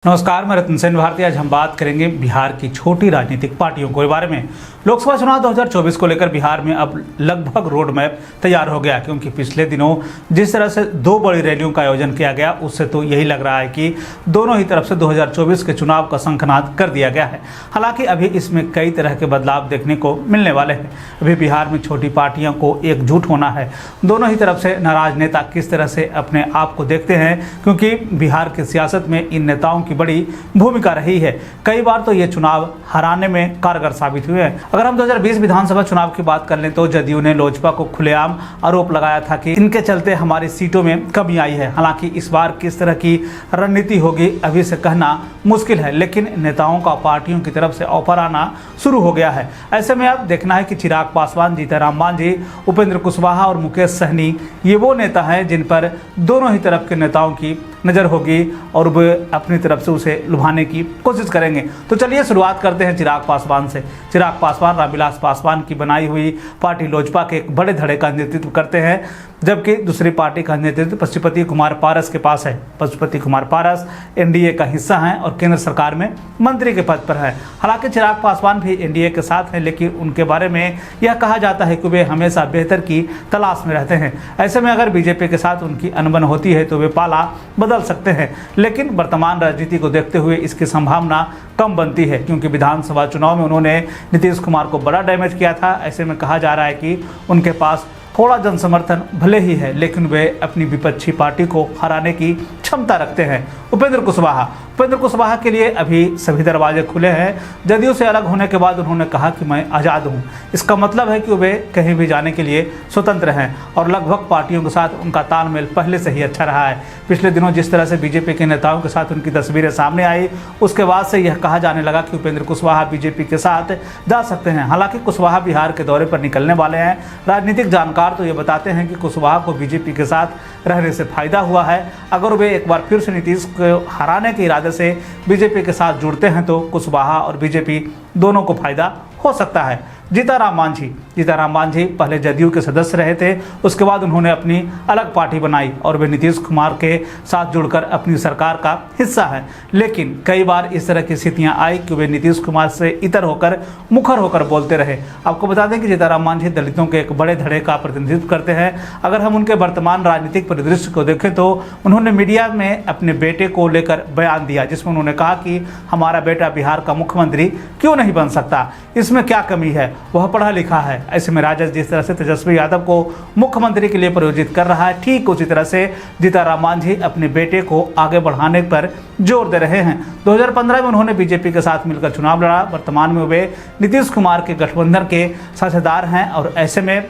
नमस्कार, मैं रतन सेन भारती। आज हम बात करेंगे बिहार की छोटी राजनीतिक पार्टियों के बारे में। लोकसभा चुनाव 2024 को लेकर बिहार में अब लगभग रोड मैप तैयार हो गया, क्योंकि पिछले दिनों जिस तरह से दो बड़ी रैलियों का आयोजन किया गया, उससे तो यही लग रहा है कि दोनों ही तरफ से 2024 के चुनाव का शंखनाद कर दिया गया है। हालांकि अभी इसमें कई तरह के बदलाव देखने को मिलने वाले हैं। अभी बिहार में छोटी पार्टियों को एकजुट होना है। दोनों ही तरफ से नाराज नेता किस तरह से अपने आप को देखते हैं, क्योंकि बिहार की सियासत में इन नेताओं की बड़ी भूमिका रही है। कई बार तो ये चुनाव हराने में कारगर साबित हुए हैं। अगर हम 2020 विधानसभा चुनाव की बात कर लें तो जदयू ने लोजपा को खुलेआम आरोप लगाया था कि इनके चलते हमारी सीटों में कमी आई है। हालांकि इस बार किस तरह की रणनीति होगी अभी से कहना मुश्किल है, लेकिन नेताओं का पार्टियों की तरफ से ऑफर आना शुरू हो गया है। ऐसे में अब देखना है कि चिराग पासवान, जीतनराम मांझी, उपेंद्र कुशवाहा और मुकेश सहनी ये वो नेता हैं जिन पर दोनों ही तरफ के नेताओं की नज़र होगी और वे अपनी तरफ से उसे लुभाने की कोशिश करेंगे। तो चलिए शुरुआत करते हैं चिराग पासवान से। चिराग पासवान रामविलास पासवान की बनाई हुई पार्टी लोजपा के एक बड़े धड़े का नेतृत्व करते हैं, जबकि दूसरी पार्टी का नेतृत्व पशुपति कुमार पारस के पास है। पशुपति कुमार पारस एनडीए का हिस्सा हैं और केंद्र सरकार में मंत्री के पद पर है। हालांकि चिराग पासवान भी एनडीए के साथ हैं, लेकिन उनके बारे में यह कहा जाता है कि वे हमेशा बेहतर की तलाश में रहते हैं। ऐसे में अगर बीजेपी के साथ उनकी अनबन होती है तो वे पाला बदल सकते हैं, लेकिन वर्तमान राजनीति को देखते हुए इसकी संभावना कम बनती है, क्योंकि विधानसभा चुनाव में उन्होंने नीतीश कुमार को बड़ा डैमेज किया था। ऐसे में कहा जा रहा है कि उनके पास थोड़ा जन समर्थन भले ही है, लेकिन वे अपनी विपक्षी पार्टी को हराने की क्षमता रखते हैं। उपेंद्र कुशवाहा के लिए अभी सभी दरवाजे खुले हैं। जदयू से अलग होने के बाद उन्होंने कहा कि मैं आज़ाद हूं। इसका मतलब है कि वे कहीं भी जाने के लिए स्वतंत्र हैं और लगभग पार्टियों के साथ उनका तालमेल पहले से ही अच्छा रहा है। पिछले दिनों जिस तरह से बीजेपी के नेताओं के साथ उनकी तस्वीरें सामने आई, उसके बाद से यह कहा जाने लगा कि उपेंद्र कुशवाहा बीजेपी के साथ जा सकते हैं। हालांकि कुशवाहा बिहार के दौरे पर निकलने वाले हैं। राजनीतिक जानकार तो ये बताते हैं कि कुशवाहा को बीजेपी के साथ रहने से फायदा हुआ है। अगर वे एक बार फिर से नीतीश को हराने के इरादे से बीजेपी के साथ जुड़ते हैं तो कुशवाहा और बीजेपी दोनों को फायदा हो सकता है। जीतनराम मांझी पहले जदयू के सदस्य रहे थे, उसके बाद उन्होंने अपनी अलग पार्टी बनाई और वे नीतीश कुमार के साथ जुड़कर अपनी सरकार का हिस्सा है। लेकिन कई बार इस तरह की स्थितियां आई कि वे नीतीश कुमार से इतर होकर मुखर होकर बोलते रहे। आपको बता दें कि जीतनराम मांझी दलितों के एक बड़े धड़े का प्रतिनिधित्व करते हैं। अगर हम उनके वर्तमान राजनीतिक परिदृश्य को देखें तो उन्होंने मीडिया में अपने बेटे को लेकर बयान दिया, जिसमें उन्होंने कहा कि हमारा बेटा बिहार का मुख्यमंत्री क्यों नहीं बन सकता, इसमें क्या कमी है, वह पढ़ा लिखा है। ऐसे में राजद जिस तरह से तेजस्वी यादव को मुख्यमंत्री के लिए प्रयोजित कर रहा है, ठीक उसी तरह से जीतनराम मांझी अपने बेटे को आगे बढ़ाने पर जोर दे रहे हैं। 2015 में उन्होंने बीजेपी के साथ मिलकर चुनाव लड़ा। वर्तमान में वे नीतीश कुमार के गठबंधन के साझेदार हैं और ऐसे में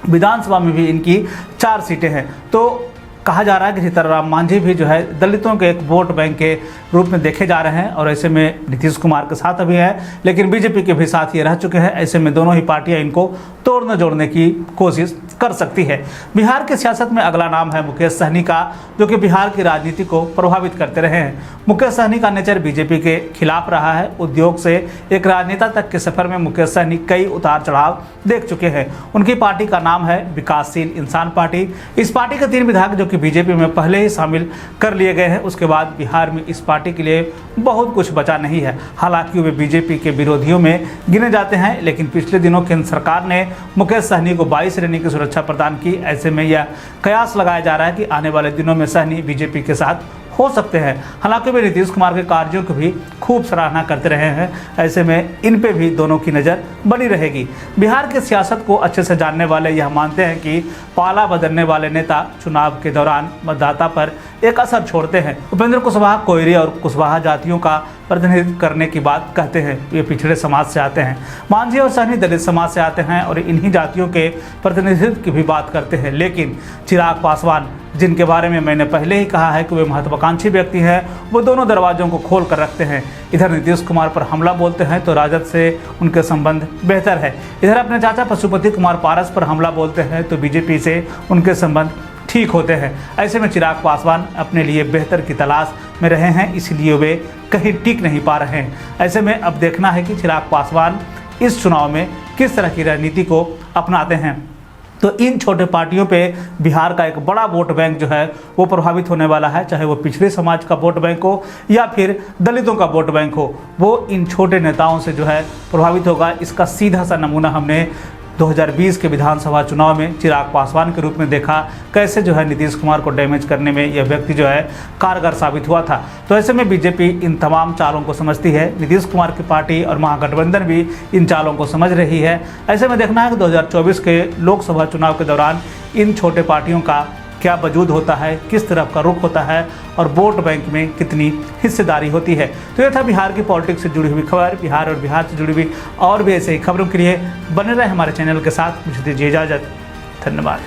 विधानसभा में भी इनकी 4 सीटें हैं। तो कहा जा रहा है कि जीतनराम मांझी भी जो है दलितों के एक वोट बैंक के रूप में देखे जा रहे हैं और ऐसे में नीतीश कुमार के साथ अभी है, लेकिन बीजेपी के भी साथ ये रह चुके हैं। ऐसे में दोनों ही पार्टियां इनको तोड़ने जोड़ने की कोशिश कर सकती है। बिहार की सियासत में अगला नाम है मुकेश सहनी का, जो कि बिहार की राजनीति को प्रभावित करते रहे हैं। मुकेश सहनी का नेचर बीजेपी के खिलाफ रहा है। उद्योग से एक राजनेता तक के सफर में मुकेश सहनी कई उतार चढ़ाव देख चुके हैं। उनकी पार्टी का नाम है विकासशील इंसान पार्टी। इस पार्टी के 3 विधायक जो कि बीजेपी में पहले ही शामिल कर लिए गए हैं। उसके बाद बिहार में इस पार्टी के लिए बहुत कुछ बचा नहीं है। हालांकि वे बीजेपी के विरोधियों में गिने जाते हैं, लेकिन पिछले दिनों केंद्र सरकार ने मुकेश सहनी को 22 श्रेणी की सुरक्षा प्रदान की। ऐसे में यह कयास लगाया जा रहा है कि आने वाले दिनों में सहनी बीजेपी के साथ हो सकते हैं। हालांकि वे नीतीश कुमार के कार्यों की भी खूब सराहना करते रहे हैं। ऐसे में इन पे भी दोनों की नज़र बनी रहेगी। बिहार की सियासत को अच्छे से जानने वाले यह मानते हैं कि पाला बदलने वाले नेता चुनाव के दौरान मतदाता पर एक असर छोड़ते हैं। उपेंद्र कुशवाहा कोयरी और कुशवाहा जातियों का प्रतिनिधित्व करने की बात कहते हैं। ये पिछड़े समाज से आते हैं। मांझी और सहनी दलित समाज से आते हैं और इन्हीं जातियों के प्रतिनिधित्व की भी बात करते हैं। लेकिन चिराग पासवान, जिनके बारे में मैंने पहले ही कहा है कि वे महत्वाकांक्षी व्यक्ति हैं, वो दोनों दरवाजों को खोल कर रखते हैं। इधर नीतीश कुमार पर हमला बोलते हैं तो राजद से उनके संबंध बेहतर है। इधर अपने चाचा पशुपति कुमार पारस पर हमला बोलते हैं तो बीजेपी से उनके संबंध ठीक होते हैं। ऐसे में चिराग पासवान अपने लिए बेहतर की तलाश में रहे हैं, इसलिए वे कहीं टिक नहीं पा रहे हैं। ऐसे में अब देखना है कि चिराग पासवान इस चुनाव में किस तरह की रणनीति को अपनाते हैं। तो इन छोटे पार्टियों पे बिहार का एक बड़ा वोट बैंक जो है वो प्रभावित होने वाला है, चाहे वो पिछड़े समाज का वोट बैंक हो या फिर दलितों का वोट बैंक हो, वो इन छोटे नेताओं से जो है प्रभावित होगा। इसका सीधा सा नमूना हमने 2020 के विधानसभा चुनाव में चिराग पासवान के रूप में देखा, कैसे जो है नीतीश कुमार को डैमेज करने में यह व्यक्ति जो है कारगर साबित हुआ था। तो ऐसे में बीजेपी इन तमाम चालों को समझती है, नीतीश कुमार की पार्टी और महागठबंधन भी इन चालों को समझ रही है। ऐसे में देखना है कि 2024 के लोकसभा चुनाव के दौरान इन छोटे पार्टियों का क्या वजूद होता है, किस तरफ का रुख होता है और वोट बैंक में कितनी हिस्सेदारी होती है। तो यह था बिहार की पॉलिटिक्स से जुड़ी हुई खबर। बिहार और बिहार से जुड़ी हुई और भी ऐसे ही खबरों के लिए बने रहे हमारे चैनल के साथ। मुझे दीजिए इजाज़त। धन्यवाद।